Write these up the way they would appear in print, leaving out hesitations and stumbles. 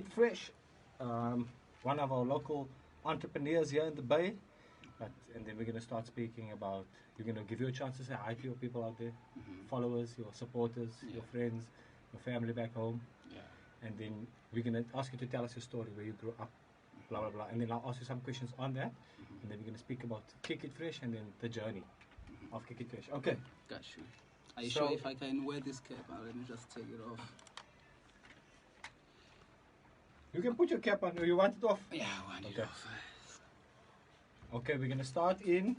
It Fresh, one of our local entrepreneurs here in the Bay. And then we're going to start speaking about, we're going to give you a chance to say hi to your people out there, followers, your supporters, your friends, your family back home. And then we're going to ask you to tell us your story, where you grew up, blah, blah, blah. And then I'll ask you some questions on that. And then we're going to speak about Kick It Fresh and then the journey of Kick It Fresh. Okay. Got you. Are you sure if I can wear this cap? Let me just take it off. You can put your cap on. You want it off? Yeah, I want it off. Okay, we're going to start in...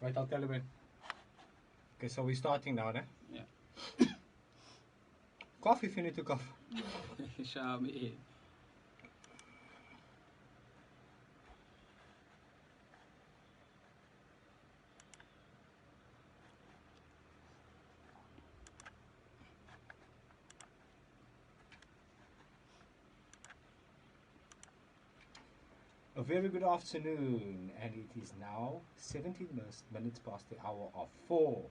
Right, I'll tell you when. Okay, so we're starting now, né? Yeah. Cough if you need to cough. Show me. A very good afternoon, and it is now 17 minutes past the hour of 4.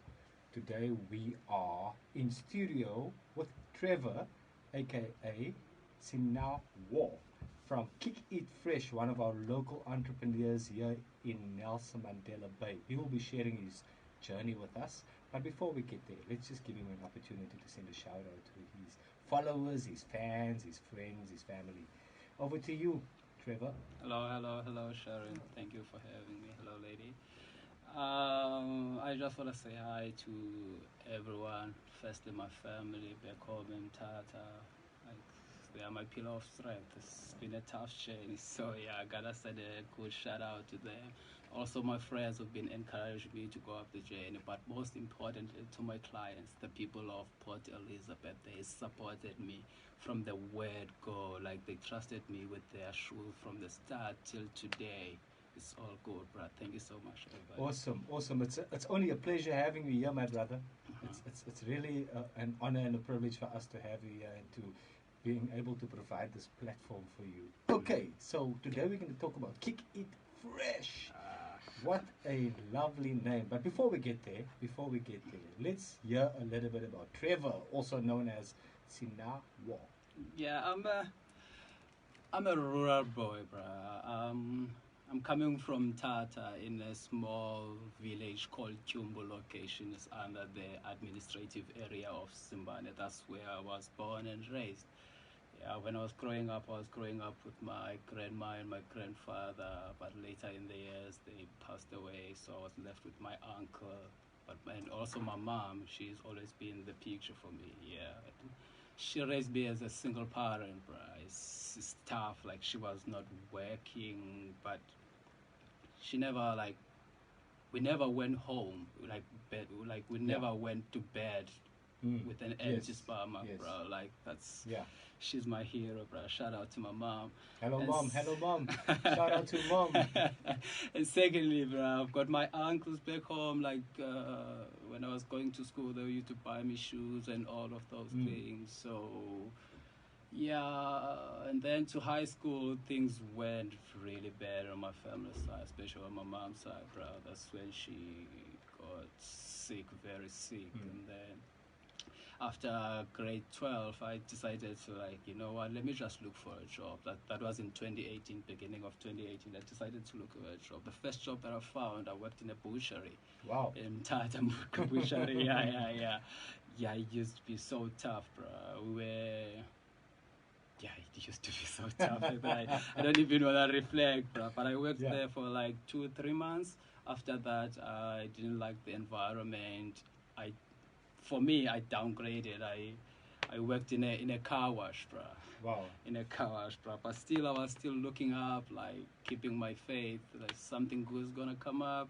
Today we are in studio with Trevor, aka Sina War, from Kick It Fresh, one of our local entrepreneurs here in Nelson Mandela Bay. He will be sharing his journey with us. But before we get there, let's just give him an opportunity to send a shout out to his followers, his fans, his friends, his family. Over to you, Trevor. Hello, Sherwin. Thank you for having me. Hello, lady. I just want to say hi to everyone. Firstly, my family back home in Tata. They are my pillar of strength. It's been a tough journey, so yeah, I gotta send a good shout out to them. Also, my friends have been encouraging me to go up the journey, but most importantly, to my clients, the people of Port Elizabeth. They supported me from the word go. Like, they trusted me with their shoe from the start till today. It's all good, bro. Thank you so much, everybody. Awesome. It's only a pleasure having you here, my brother. It's really an honor and a privilege for us to have you here and to being able to provide this platform for you. Okay, so today we're going to talk about Kick It Fresh. What a lovely name. But before we get there, let's hear a little bit about Trevor, also known as Sina War. Yeah, I'm a rural boy, bruh. I'm coming from Tata in a small village called Tumbo location. It's under the administrative area of Simbane. That's where I was born and raised. Yeah, when I was growing up with my grandma and my grandfather, but later in the years they passed away, so I was left with my uncle, and also my mom. She's always been the picture for me. Yeah, she raised me as a single parent, bruh. It's tough. Like, she was not working, but she never, like, we never went home, we never went to bed with an empty stomach, bro. Like, she's my hero, bro. Shout out to my mom. Hello, mom. Shout out to mom. And secondly, bro, I've got my uncles back home. Like, when I was going to school, they used to buy me shoes and all of those things. So, yeah. And then to high school, things went really bad on my family side, especially on my mom's side, bro. That's when she got sick, very sick. And then after grade 12, I decided to, like, you know what, let me just look for a job. That was in 2018, beginning of 2018. I decided to look for a job. The first job that I found, I worked in a butchery. Wow. In Tata Butchery. Yeah, it used to be so tough, bro. It used to be so tough. I don't even want to reflect, bro. But I worked there for like 2-3 months. After that, I didn't like the environment. For me, I downgraded. I worked in a car wash, bro. Wow. In a car wash, bro. But still, I was still looking up, like, keeping my faith, like something good is gonna come up.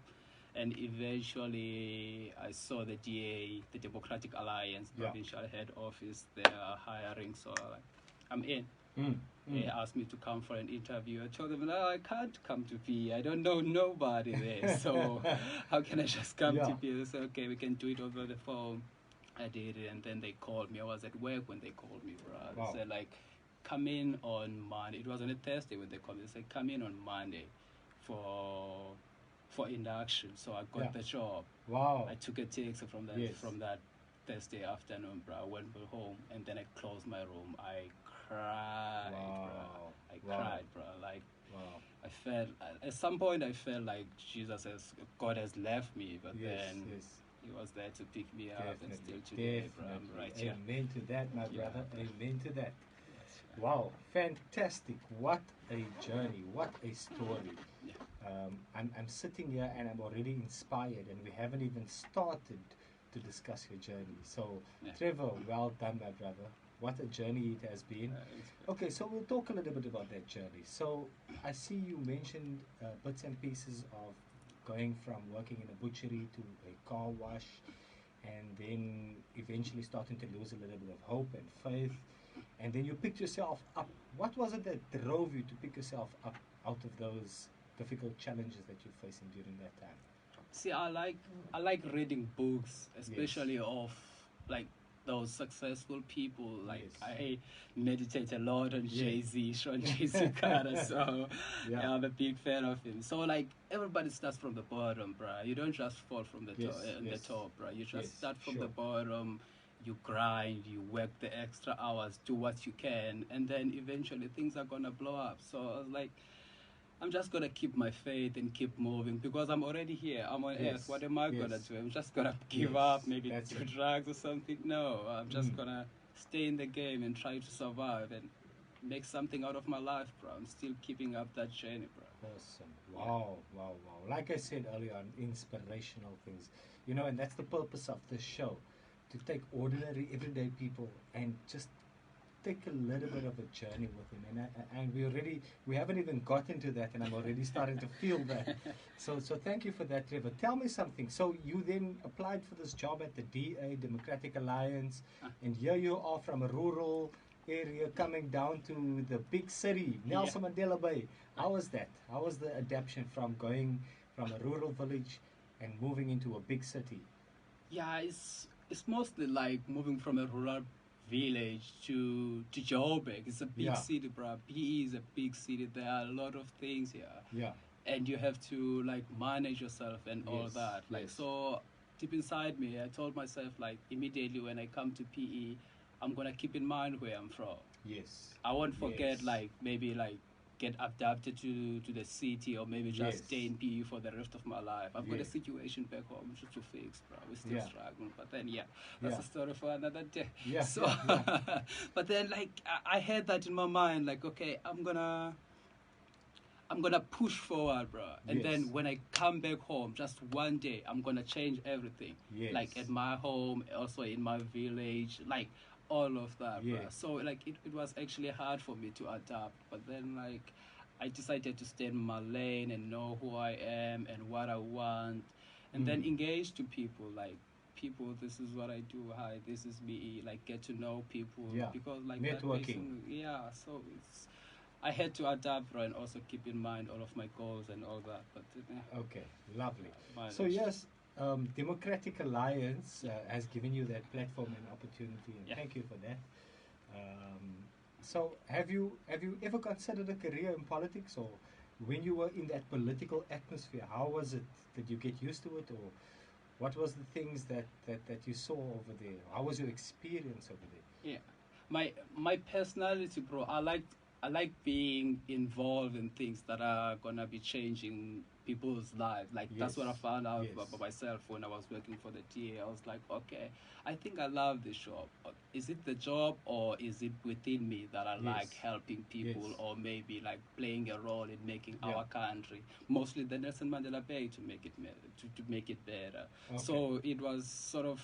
And eventually, I saw the DA, the Democratic Alliance, provincial head office. They are hiring, so I'm in. They asked me to come for an interview. I told them, no, I can't come to PE. I don't know nobody there. So how can I just come to PE? They said, okay, we can do it over the phone. I did it, and then they called me. I was at work when they called me, bro. They said, like, come in on Monday. It was on a Thursday when they called me. They said, come in on Monday for induction. So I got the job. Wow. I took a taxi from that Thursday afternoon, bro. I went home and then I closed my room. I cried, Wow. bro. I Wow. cried, bro. Like Wow. I felt at some point I felt like God has left me, but Yes, then yes. He was there to pick me up, and Definitely. still today, bro. I'm Definitely. right here. Amen to that, my Yeah, brother. bro. Amen to that. Yes, Wow, fantastic. What a journey. What a story. yeah. I'm sitting here and I'm already inspired, and we haven't even started to discuss your journey. So, Yeah. Trevor, well done, my brother. What a journey it has been. Okay, so we'll talk a little bit about that journey. So, I see you mentioned bits and pieces of going from working in a butchery to a car wash, and then eventually starting to lose a little bit of hope and faith, and then you picked yourself up. What was it that drove you to pick yourself up out of those difficult challenges that you're facing during that time? See, I like reading books, especially of like those successful people. Like Yes. I meditate a lot on Yeah. Jay-Z, Sean Jay-Z Carter. So Yeah. yeah, I'm a big fan of him. So like everybody starts from the bottom, bruh. You don't just fall from the Yes, top, yes. the top, bruh. You just Yes, start from sure. the bottom. You grind, you work the extra hours, do what you can, and then eventually things are gonna blow up. So I was like, I'm just gonna keep my faith and keep moving because I'm already here. I'm on Yes, earth. What am I gonna yes. do? I'm just gonna give Yes, up, maybe that's do it. drugs or something. No, I'm just Mm. gonna stay in the game and try to survive and make something out of my life, bro. I'm still keeping up that journey, bro. Awesome. Wow, wow, wow. Like I said earlier on, inspirational things. You know, and that's the purpose of this show, to take ordinary, everyday people and just take a little bit of a journey with him, and we haven't even got into that, and I'm already starting to feel that. So thank you for that, Trevor. Tell me something. So you then applied for this job at the DA, Democratic Alliance, and here you are from a rural area coming down to the big city, Nelson Mandela Bay. How was that? How was the adaptation from going from a rural village and moving into a big city? Yeah, it's mostly like moving from a rural village to Joburg. It's a big Yeah. city, bro. PE is a big city. There are a lot of things here. Yeah. And you have to like manage yourself and all Yes, that. Like yes. so deep inside me, I told myself like immediately when I come to PE, I'm gonna keep in mind where I'm from. Yes. I won't forget Yes. like maybe like get adapted to the city or maybe just Yes. stay in PE for the rest of my life. I've got Yeah. a situation back home to fix, bro. We're still Yeah. struggling, but then that's Yeah. a story for another day. Yeah, So, yeah, but then like I had that in my mind, like okay, I'm gonna push forward, bro. And Yes. then when I come back home, just one day, I'm gonna change everything. Yes. Like at my home, also in my village, like all of that, bro. Yes. So like it was actually hard for me to adapt, but then like I decided to stay in my lane and know who I am and what I want, and then engage to people like. People, this is what I do. Hi, this is me. Like, get to know people Yeah. because, like, Networking. So it's I had to adapt, bro, and also keep in mind all of my goals and all that. But Okay, lovely. managed. So yes, Democratic Alliance has given you that platform and opportunity, and Yeah. thank you for that. So have you ever considered a career in politics, or when you were in that political atmosphere, how was it? Did you get used to it, or what was the things that you saw over there? How was your experience over there? Yeah, my personality, bro. I like being involved in things that are gonna be changing people's lives. Like that's what I Yes. found out Yes. about myself when I was working for the TA. I was like, okay, I think I love this job. Is it the job or is it within me that I like Yes. helping people Yes. or maybe like playing a role in making Yeah. our country, mostly the Nelson Mandela Bay, to make it to make it better. Okay. So it was sort of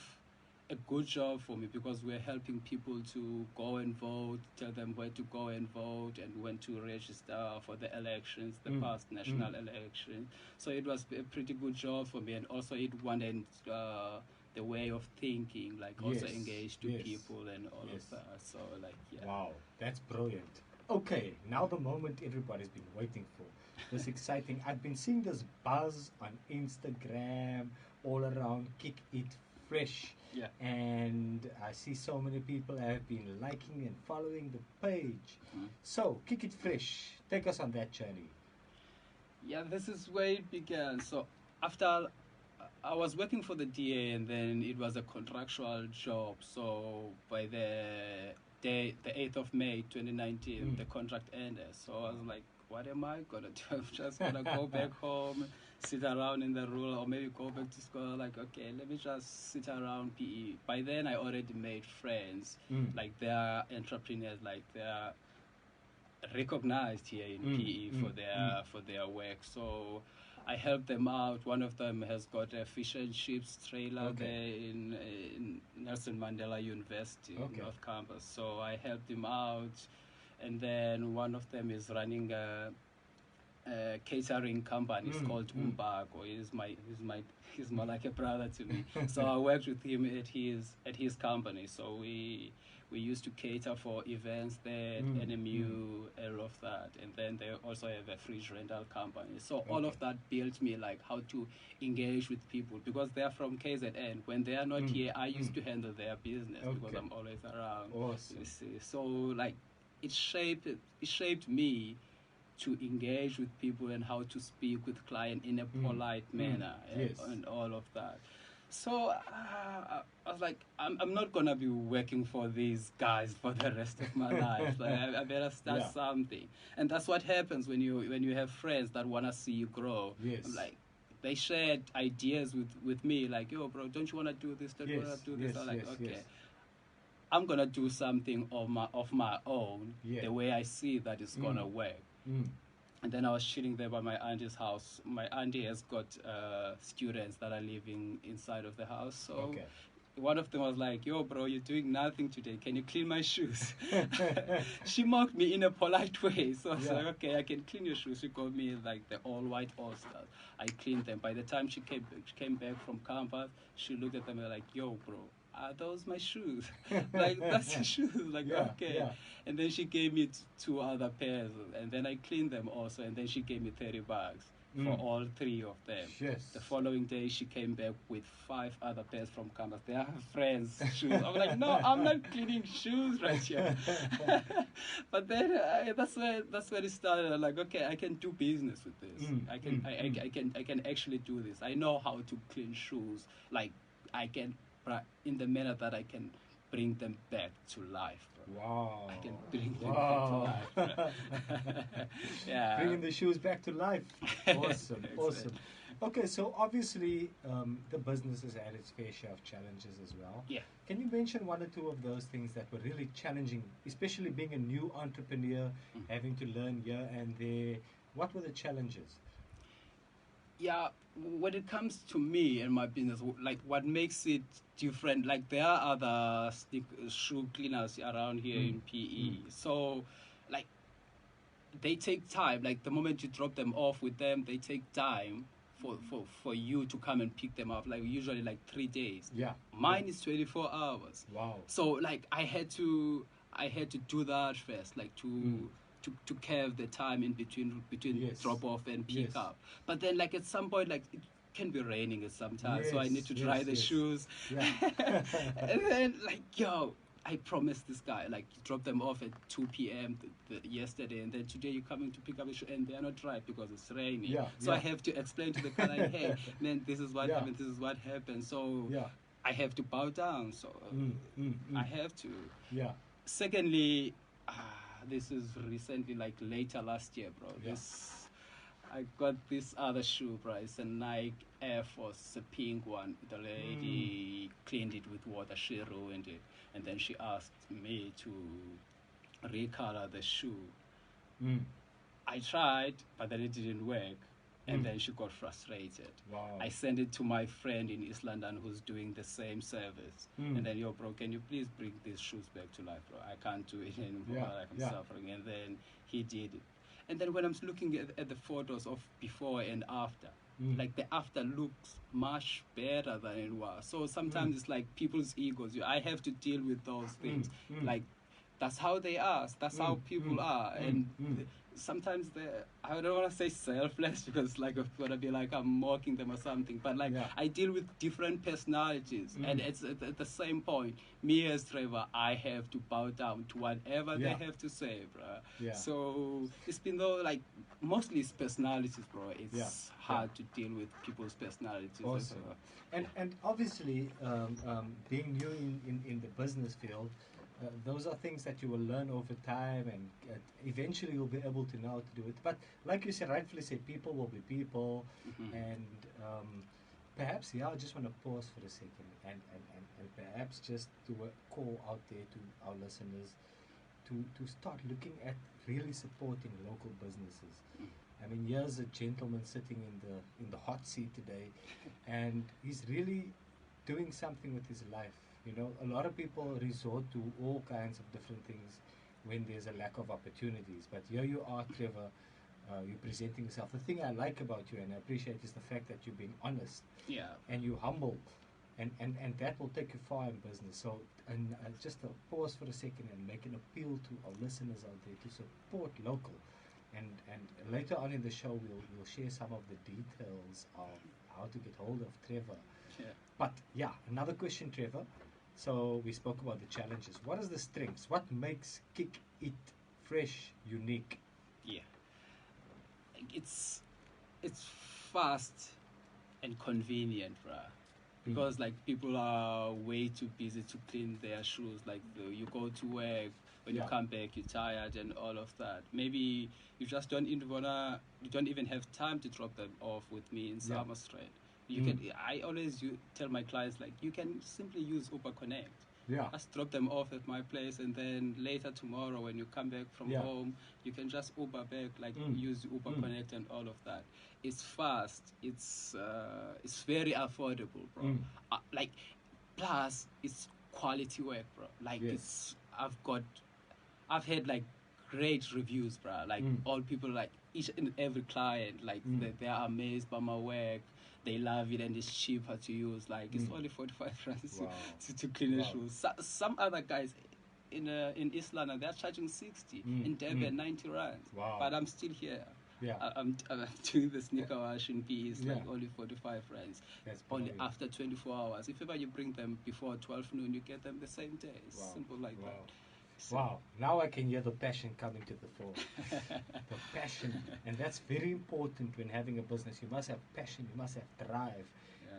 a good job for me because we're helping people to go and vote, tell them where to go and vote and when to register for the elections, the past national election. So it was a pretty good job for me, and also it wanted the way of thinking, like also Yes, engage to yes, people and all yes. of that. So like Wow, that's brilliant. Okay, now the moment everybody's been waiting for. This exciting. I've been seeing this buzz on Instagram, all around Kick It Fresh. Yeah. And I see so many people have been liking and following the page. Mm. So, Kick It Fresh, take us on that journey. Yeah, this is where it began. So after I was working for the DA, and then it was a contractual job. So by the 8th of May 2019, the contract ended. So I was like, what am I gonna do? I'm just gonna go back home, sit around in the room, or maybe go back to school. Like, okay, let me just sit around PE. By then, I already made friends. Like, they are entrepreneurs. Like, they are recognized here in PE for their work. So I helped them out. One of them has got a fish and chips trailer there in Nelson Mandela University North Campus. So I helped him out, and then one of them is running a catering company. It's called Umbago. He's more like a brother to me. So I worked with him at his company. So we used to cater for events there, NMU, all of that. And then they also have a fridge rental company. So all of that built me like how to engage with people, because they're from KZN. When they are not here, I used to handle their business because I'm always around. Awesome. You see. So like it shaped me to engage with people and how to speak with client in a polite manner and all of that. So I was like, I'm not gonna be working for these guys for the rest of my life. Like, I better start something. And that's what happens when you have friends that wanna see you grow. Yes. I'm like, they shared ideas with me, like, yo, bro, don't you wanna do this? Don't you wanna do this? I'm like, okay. I'm gonna do something of my own, the way I see that it's gonna work. And then I was chilling there by my auntie's house. My auntie has got students that are living inside of the house. So one of them was like, yo, bro, you're doing nothing today. Can you clean my shoes? She mocked me in a polite way. So I was like, okay, I can clean your shoes. She got me like the all-white All-Stars. I cleaned them. By the time she came back from campus, she looked at them and like, yo, bro, are those my shoes? Like, that's the shoes. Like, okay. And then she gave me 2 other pairs, and then I cleaned them also, and then she gave me 30 bucks for all 3 of them. Yes. The following day, she came back with 5 other pairs from campus. They are her friends' shoes. I'm like, no, I'm not cleaning shoes right here. But then that's where it started. I'm like, okay, I can do business with this. I can actually do this. I know how to clean shoes. Like, I can, in the manner that I can bring them back to life. Bro. Wow. I can bring them back to life. Yeah. Bringing the shoes back to life. Awesome. Awesome. Okay, so obviously the business has had its fair share of challenges as well. Yeah. Can you mention 1 or 2 of those things that were really challenging, especially being a new entrepreneur, having to learn here and there? What were the challenges? Yeah, when it comes to me and my business, like what makes it different, like there are other shoe cleaners around here in PE. So, like, they take time. Like, the moment you drop them off with them, they take time for you to come and pick them up. Like, usually like 3 days. Yeah. Mine is 24 hours. Wow. So, like, I had to do that first, like to curve the time in between drop off and pick up. But then, like, at some point, like, it can be raining at some time, so I need to dry the shoes. And then, like, yo, I promised this guy, like, drop them off at 2 p.m. Yesterday, and then today you're coming to pick up a shoe, and they're not dry because it's raining. So I have to explain to the guy, like, hey, man, this is what happened, this is what happened. So I have to bow down. So I have to. Secondly, this is recently, like later last year, bro. I got this other shoe, bro. It's a Nike Air Force, a pink one. The lady cleaned it with water. She ruined it. And then she asked me to recolor the shoe. I tried, but then it didn't work. And then she got frustrated. Wow. I sent it to my friend in East London who's doing the same service. And then, yo, bro, can you please bring these shoes back to life, bro? I can't do it anymore. I'm suffering. And then he did it. And then when I'm looking at the photos of before and after, like the after looks much better than it was. So sometimes it's like people's egos. I have to deal with those things. Like, that's how they are. That's how people are. And sometimes I don't want to say selfless because like it's gonna be like I'm mocking them or something, but like Yeah. I deal with different personalities, and it's at the same point. Me as Trevor, I have to bow down to whatever Yeah. they have to say, bro. Yeah. So it's been though like mostly it's personalities, bro. It's Yeah. hard to deal with people's personalities. Awesome. And obviously, being new in the business field, those are things that you will learn over time, and eventually you'll be able to know how to do it. But like you said, rightfully said, people will be people, and perhaps, yeah, I just want to pause for a second and perhaps just do a call out there to our listeners to start looking at really supporting local businesses. I mean, here's a gentleman sitting in the hot seat today, and he's really doing something with his life. You know, a lot of people resort to all kinds of different things when there's a lack of opportunities. But here you are, Trevor. You're presenting yourself. The thing I like about you and I appreciate is the fact that you're being honest Yeah. and you're humble, and that will take you far in business. So, and just pause for a second and make an appeal to our listeners out there to support local. And later on in the show, we'll share some of the details of how to get hold of Trevor. Yeah. But yeah, another question, Trevor. So we spoke about the challenges. What is the strengths? What makes Kick It Fresh unique? Yeah. It's fast and convenient, bruh. Because like people are way too busy to clean their shoes. Like you go to work, when you Yeah. come back, you're tired and all of that. Maybe you just you don't even have time to drop them off with me in Yeah. Summer Street. You can. I always tell my clients like you can simply use Uber Connect. Yeah. Just drop them off at my place, and then later tomorrow when you come back from Yeah. home, you can just Uber back, like Mm. use Uber Mm. Connect and all of that. It's fast. It's very affordable, bro. Mm. Like, plus it's quality work, bro. Like Yes. I've had like great reviews, bro. Like all people, like each and every client, like they are amazed by my work. They love it and it's cheaper to use. Like it's only 45 rands Wow. to clean the Wow. shoes. Some other guys in East London they're charging 60, in Durban 90 rands. Wow. But I'm still here. Yeah. I'm doing the sneaker wash in PE. It's like Yeah. only 45 rands. That's Only brilliant. after 24 hours. If ever you bring them before 12 noon, you get them the same day. It's Wow. simple like Wow. that. So- Wow, now I can hear the passion coming to the fore. The passion. And that's very important when having a business. You must have passion, you must have drive.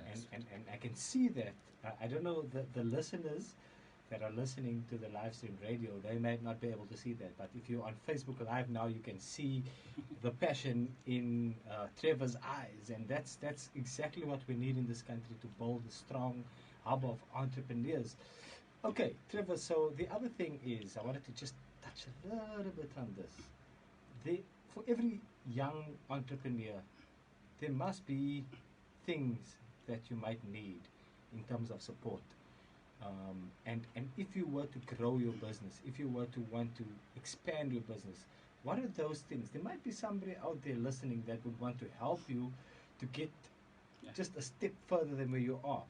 Yes. And I can see that. I don't know, the listeners that are listening to the live stream radio, they might not be able to see that. But if you're on Facebook Live now, you can see the passion in Trevor's eyes. And that's exactly what we need in this country to build a strong hub of entrepreneurs. Okay, Trevor, so the other thing is, I wanted to just touch a little bit on this. For every young entrepreneur, there must be things that you might need in terms of support. And if you were to grow your business, if you were to want to expand your business, what are those things? There might be somebody out there listening that would want to help you to get Yeah. just a step further than where you are.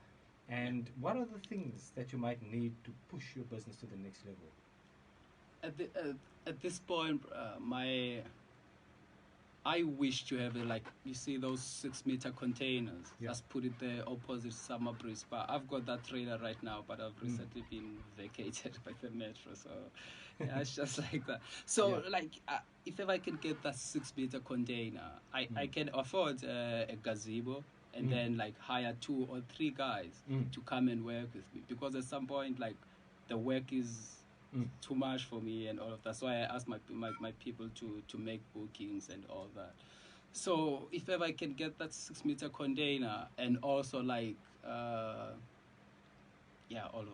And what are the things that you might need to push your business to the next level? At this point, I wish to have like you see those 6-meter containers. Yeah. Just put it there opposite Summer Breeze Bar. I've got that trailer right now, but I've recently been vacated by the metro, so yeah, it's just like that. So Yeah. like, if ever I can get that 6-meter container, I can afford a gazebo. And then like hire 2 or 3 guys to come and work with me, because at some point like the work is too much for me and all of that. So I asked my people to make bookings and all that. So if ever I can get that 6-meter container, and also like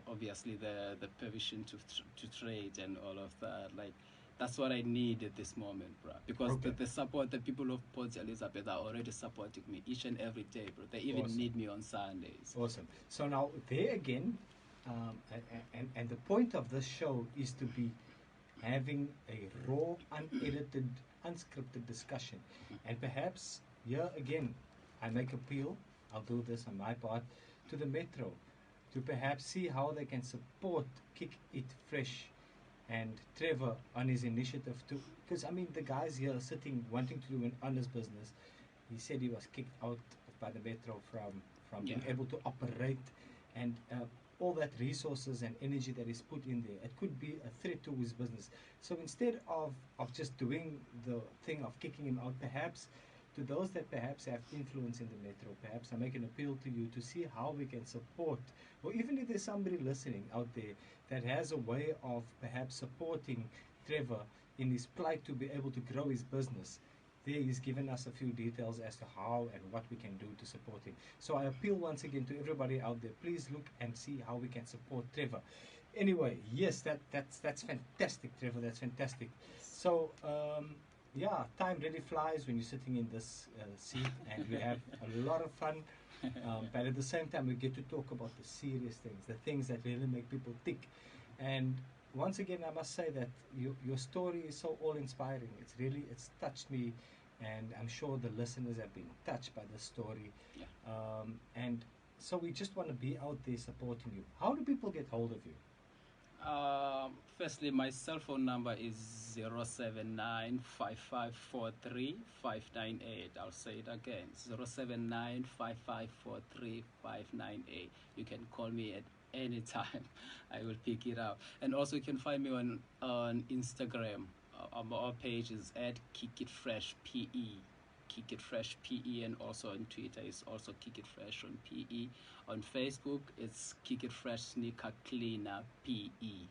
obviously the permission to trade and all of that, like that's what I need at this moment, bro. Because Okay. the support, the people of Port Elizabeth are already supporting me each and every day, bro. They even Awesome. need me on Sundays. Awesome. So now there again, and the point of this show is to be having a raw, unedited, unscripted discussion. And perhaps here again, I make appeal, I'll do this on my part, to the Metro, to perhaps see how they can support Kick It Fresh and Trevor on his initiative to, because I mean the guys here sitting wanting to do an honest business. He said he was kicked out by the metro from being Yeah. able to operate, and all that resources and energy that is put in there, it could be a threat to his business. So instead of just doing the thing of kicking him out, perhaps to those that perhaps have influence in the metro, perhaps I make an appeal to you to see how we can support, or even if there's somebody listening out there that has a way of perhaps supporting Trevor in his plight to be able to grow his business. There he's given us a few details as to how and what we can do to support him. So I appeal once again to everybody out there, please look and see how we can support Trevor. Anyway, yes, that's fantastic, Trevor. That's fantastic. So yeah, time really flies when you're sitting in this seat, and we have a lot of fun. But at the same time, we get to talk about the serious things, the things that really make people tick. And once again, I must say that your story is so all-inspiring. It's touched me, and I'm sure the listeners have been touched by the story. Yeah. And so we just want to be out there supporting you. How do people get hold of you? Firstly, my cell phone number is 079 I'll say it again, 079 You can call me at any time. I will pick it up. And also, you can find me on Instagram. Our page is at Kick It Fresh PE. Kick It Fresh PE, and also on Twitter is also Kick It Fresh on PE. On Facebook, it's Kick It Fresh Sneaker Cleaner PE.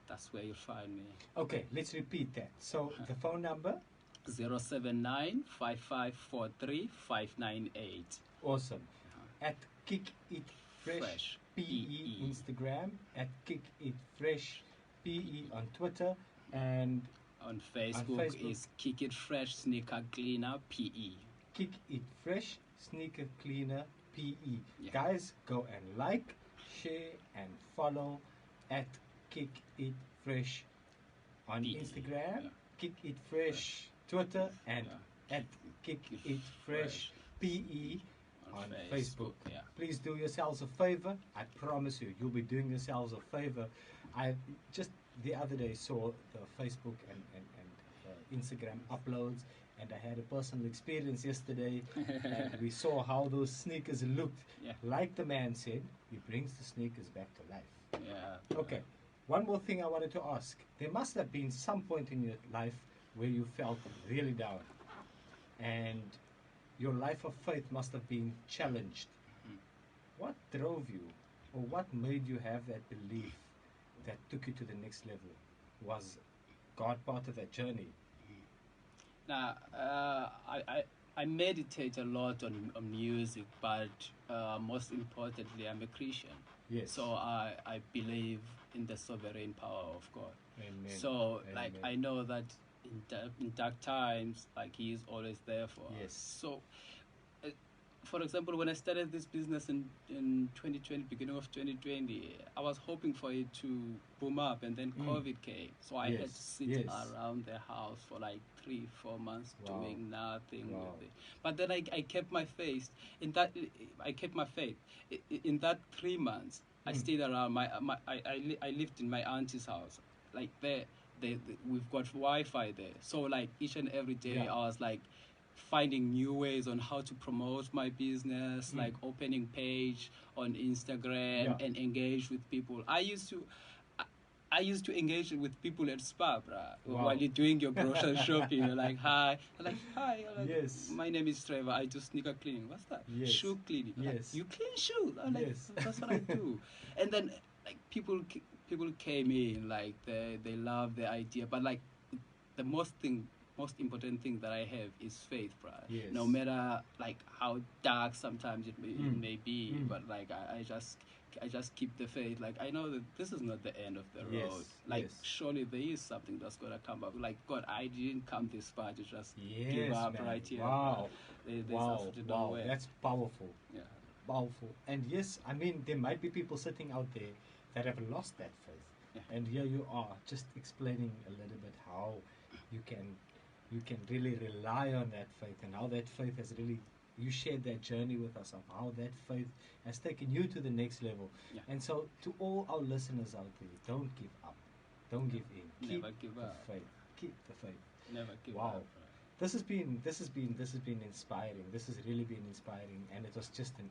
That's where you'll find me. Okay, let's repeat that. So the phone number? 079 Awesome. At Kick It Fresh, Fresh PE Instagram, at Kick It Fresh PE on Twitter, and On Facebook is Kick It Fresh Sneaker Cleaner PE. Kick It Fresh Sneaker Cleaner PE. Yeah. Guys, go and like, share, and follow at Kick It Fresh on PE. Instagram, Yeah. Kick It Fresh Twitter, and Yeah. at Kick It Fresh PE on Facebook. Yeah. Please do yourselves a favor. I promise you, you'll be doing yourselves a favor. I just the other day saw the Facebook and Instagram uploads, and I had a personal experience yesterday, and we saw how those sneakers looked. Yeah. Like the man said, he brings the sneakers back to life. Yeah. Okay, one more thing I wanted to ask. There must have been some point in your life where you felt really down, and your life of faith must have been challenged. What drove you, or what made you have that belief that took you to the next level? Was God part of that journey? Now, I meditate a lot on music, but most importantly, I'm a Christian. Yes. So I believe in the sovereign power of God. Amen. So, like, Amen. I know that in dark times, like, He is always there for Yes. us. So, for example, when I started this business in 2020, beginning of 2020, I was hoping for it to boom up, and then COVID came. So I had Yes, to sit yes. around the house for like 3-4 months Wow. doing nothing Wow. with it. But then I kept my faith. I kept my faith. In that 3 months, I stayed around. I lived in my auntie's house. Like we've got Wi-Fi there. So like each and every day, Yeah. I was like finding new ways on how to promote my business, like opening page on Instagram and engage with people. I used to engage with people at Spa, bruh. Wow. While you're doing your grocery shopping, you're like, hi. I'm like, hi. I'm like, Yes. my name is Trevor. I do sneaker cleaning. What's that? Yes. Shoe cleaning. I'm like, Yes. you clean shoes? I'm like, Yes. that's what I do. And then like people came in, like they love the idea, but like the most important thing that I have is faith, bruh. Yes. No matter like how dark sometimes it may be, but like I just keep the faith. Like I know that this is not the end of the Yes, road. Like yes. surely there is something that's gonna come up. Like God, I didn't come this far to just Yes, give up man. right here. Wow. There's Wow. absolutely no Wow. way. That's powerful. Yeah. Powerful. And yes, I mean, there might be people sitting out there that have lost that faith. Yeah. And here you are, just explaining a little bit how you can really rely on that faith, and how that faith has really, you shared that journey with us of how that faith has taken you to the next level. Yeah. And so to all our listeners out there, don't give up. Don't give in. Never Keep give the up. faith. Keep the faith. Never give Wow. up. This has been inspiring. This has really been inspiring, and it was just an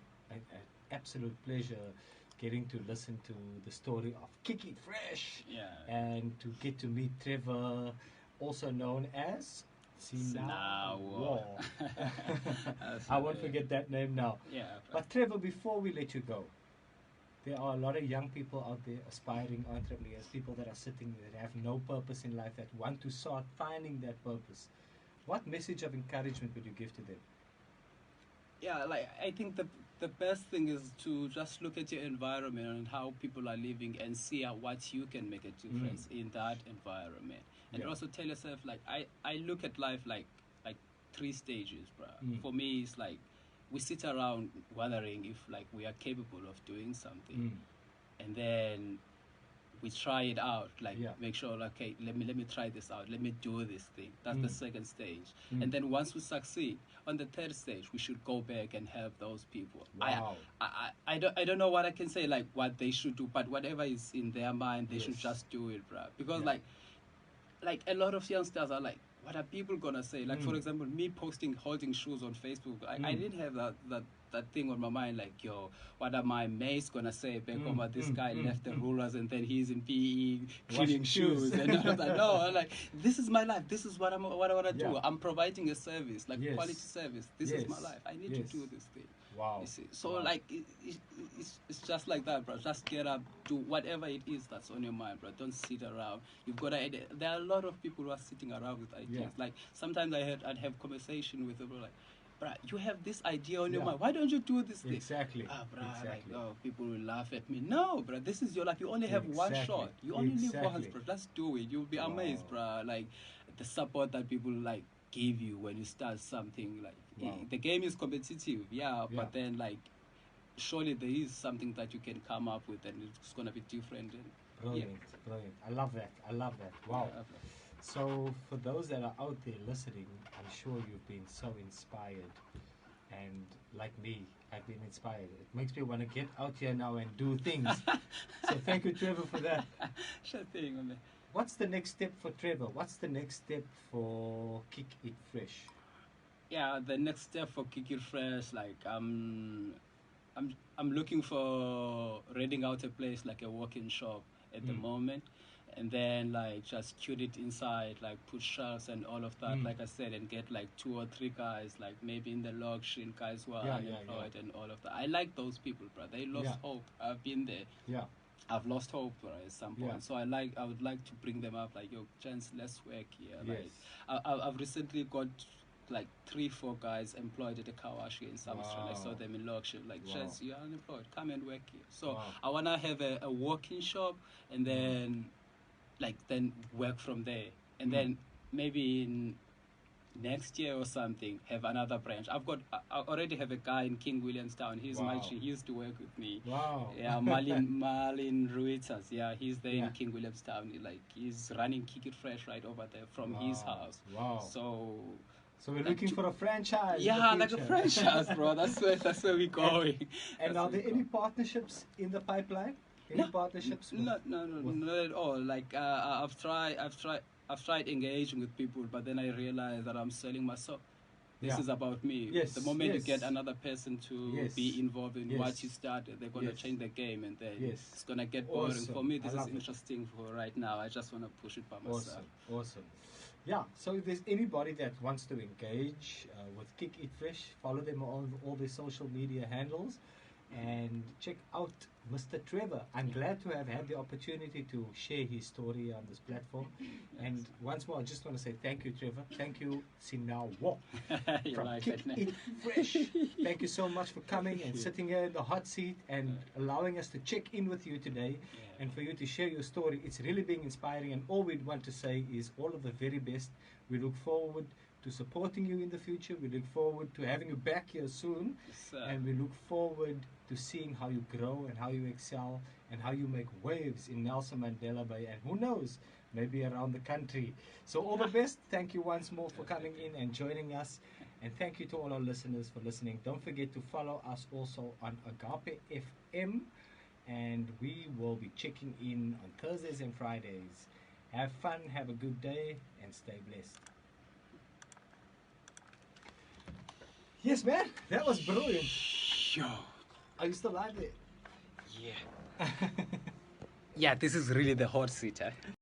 absolute pleasure getting to listen to the story of Kick It Fresh Yeah. and to get to meet Trevor, also known as Sinawa. Sinawa. I won't forget that name now. Yeah. But Trevor, before we let you go, there are a lot of young people out there, aspiring entrepreneurs, people that are sitting there that have no purpose in life, that want to start finding that purpose. What message of encouragement would you give to them? Yeah, like I think the best thing is to just look at your environment and how people are living and see what you can make a difference in that environment. And Yeah. also tell yourself, like, I look at life like 3 stages, bro. For me, it's like we sit around wondering if like we are capable of doing something, and then we try it out, like make sure, like, okay, let me try this out, let me do this thing. That's the second stage. And then once we succeed, on the third stage, we should go back and help those people. Wow. I don't know what I can say, like what they should do, but whatever is in their mind, they should just do it, bro. Because like a lot of youngsters are like, what are people gonna say? Like, for example, me posting holding shoes on Facebook, I didn't have that thing on my mind, like, yo, what are my mates gonna say back home? This guy left the rulers and then he's in PE cleaning Washing shoes. shoes. And I was like, no, I'm like, this is my life, this is what I want to do. Yeah. I'm providing a service, like Yes. quality service. This is my life, I need to do this thing. Wow. You see? So Wow. like it's just like that, bro. Just get up, do whatever it is that's on your mind, bro. Don't sit around. You've got to. There are a lot of people who are sitting around with ideas. Yeah. Like sometimes I'd have conversation with them like, bro, you have this idea on your Yeah. mind. Why don't you do this thing? Exactly. Bro, Exactly. like, oh, people will laugh at me. No, bro, this is your life. You only have one Exactly. shot. You only live once, Exactly. bro. Just do it. You'll be amazed, bro. Like the support that people like give you when you start something. Like the game is competitive, but then like surely there is something that you can come up with and it's gonna be different. And Brilliant. Brilliant. I love that. I love that. Wow. So for those that are out there listening, I'm sure you've been so inspired, and like me, I've been inspired. It makes me want to get out here now and do things. So thank you, Trevor, for that. Sure thing, man. What's the next step for Trevor? What's the next step for Kick It Fresh? Yeah, the next step for Kick It Fresh, like I'm looking for renting out a place, like a walk-in shop at the moment, and then like just cute it inside, like put shelves and all of that, like I said, and get like 2 or 3 guys, like maybe in the luxury guys who are unemployed and all of that. I like those people, bro. They lost hope. I've been there. Yeah. I've lost hope at some point. Yeah. So I would like to bring them up, like, yo, chance, let's work here. Yes. Like I've recently got like 3-4 guys employed at a car wash here in Somerset. I saw them in Lockshire, like, chance, you're unemployed, come and work here. So I wanna have a walk-in shop, and then then work from there, and then maybe in next year or something have another branch. I already have a guy in King Williamstown. He's he used to work with me. Wow. Yeah, Marlin Ruitas. Yeah, he's there in King Williamstown. Like, he's running Kick It Fresh right over there from his house. Wow. So we're looking for a franchise. Yeah, like a franchise, bro. That's where we're going. And are there any partnerships in the pipeline? Any partnerships? No, not at all. Like I've tried engaging with people, but then I realized that I'm selling myself. This is about me. Yes, the moment you get another person to be involved in what you started, they're gonna change the game, and then it's gonna get boring. Awesome. For me, this I is love interesting for right now. I just wanna push it by myself. Awesome. Yeah, so if there's anybody that wants to engage with Kick It Fresh, follow them on all their social media handles and check out Mr. Trevor. I'm glad to have had the opportunity to share his story on this platform. And once more, I just want to say thank you, Trevor. Thank you, Sinawa, from Kick It Fresh. Thank you so much for coming and sitting here in the hot seat and allowing us to check in with you today and for you to share your story. It's really being inspiring, and all we'd want to say is all of the very best. We look forward to supporting you in the future. We look forward to having you back here soon. And we look forward to seeing how you grow and how you excel and how you make waves in Nelson Mandela Bay, and who knows, maybe around the country. So all the best. Thank you once more for coming in and joining us, and thank you to all our listeners for listening. Don't forget to follow us also on AGAPE FM, and we will be checking in on Thursdays and Fridays. Have fun, have a good day, and stay blessed. Yes, man, that was brilliant. Yo, Are you still live there? yeah. Yeah, this is really the hot seat, eh?